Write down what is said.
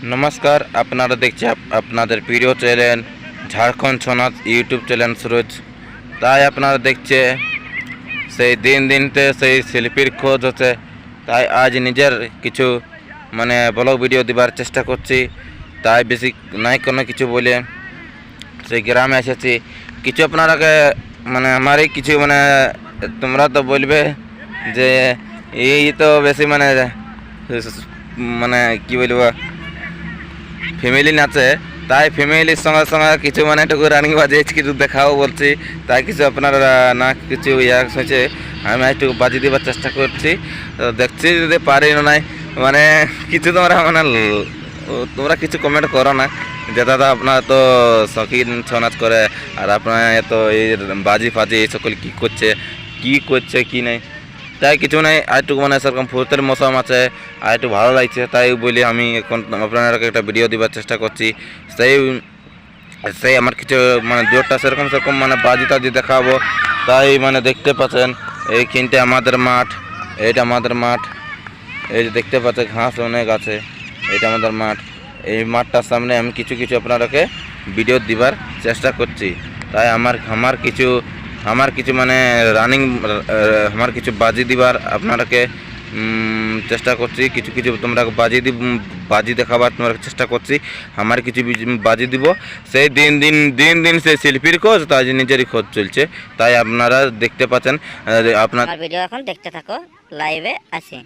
नमस्कार আপনারা দেখছে আপনাদের প্রিয় চ্যানেল ঝাড়খণ্ড ছনাথ ইউটিউব চ্যানেল সুরজ। তাই আপনারা দেখছে সেই দিনতে সেই শিল্পীর খোঁজ হচ্ছে। তাই আজ নিজের কিছু মানে ব্লগ ভিডিও দিবার চেষ্টা করছি। তাই বেশি নাই কোনো কিছু বলে সেই গ্রামে এসেছি। কিছু আপনারাকে মানে আমারই কিছু মানে তোমরা তো বলবে যে এই তো বেশি মানে মানে কি বলবো ফ্যামিলি নাচে, তাই ফ্যামিলির সঙ্গে সঙ্গে কিছু মানে একটু রানিং বাজে কিছু দেখাও বলছি। তাই কিছু আপনারা না কিছু ইয়া হয়েছে আমি একটু বাজি দেবার চেষ্টা করছি। তো দেখছি যদি পারি না নাই মানে কিছু তোমরা মানে তোমরা কিছু কমেন্ট করো না যে দাদা আপনার তো শখিন ছৌ নাচ করে আর আপনার এত এই বাজি ফাজি এই সকল কী করছে কি নেই। তাই কিছু নাই একটু মানে সেরকম ফুর্তের মৌসুম আছে আর একটু ভালো লাগছে, তাই বলি আমি এখন আপনাদেরকে একটা ভিডিও দেওয়ার চেষ্টা করছি। সেই সেই আমার কিছু মানে জোরটা সেরকম মানে বাজি টাজি দেখাবো। তাই মানে দেখতে পাচ্ছেন এইখানটা আমাদের মাঠ, এইটা আমাদের মাঠ, এই যে দেখতে পাচ্ছেন ঘাস অনেক আছে, এইটা আমাদের মাঠ। এই মাঠটার সামনে আমি কিছু আপনাদেরকে ভিডিও দিবার চেষ্টা করছি। তাই আমার কিছু মানে রানিং আমার কিছু বাজি দিবার আপনাদেরকে চেষ্টা করছি। কিছু তোমরা বাজি দেখাবার তোমার চেষ্টা করছি। আমার কিছু বাজি দিব। সেই দিন সেই শিল্পীর খোঁজ, তাই নিজেরই খোঁজ চলছে। তাই আপনারা দেখতে পাচ্ছেন। আপনার ভিডিও এখন দেখতে থাকো, লাইভে আসি।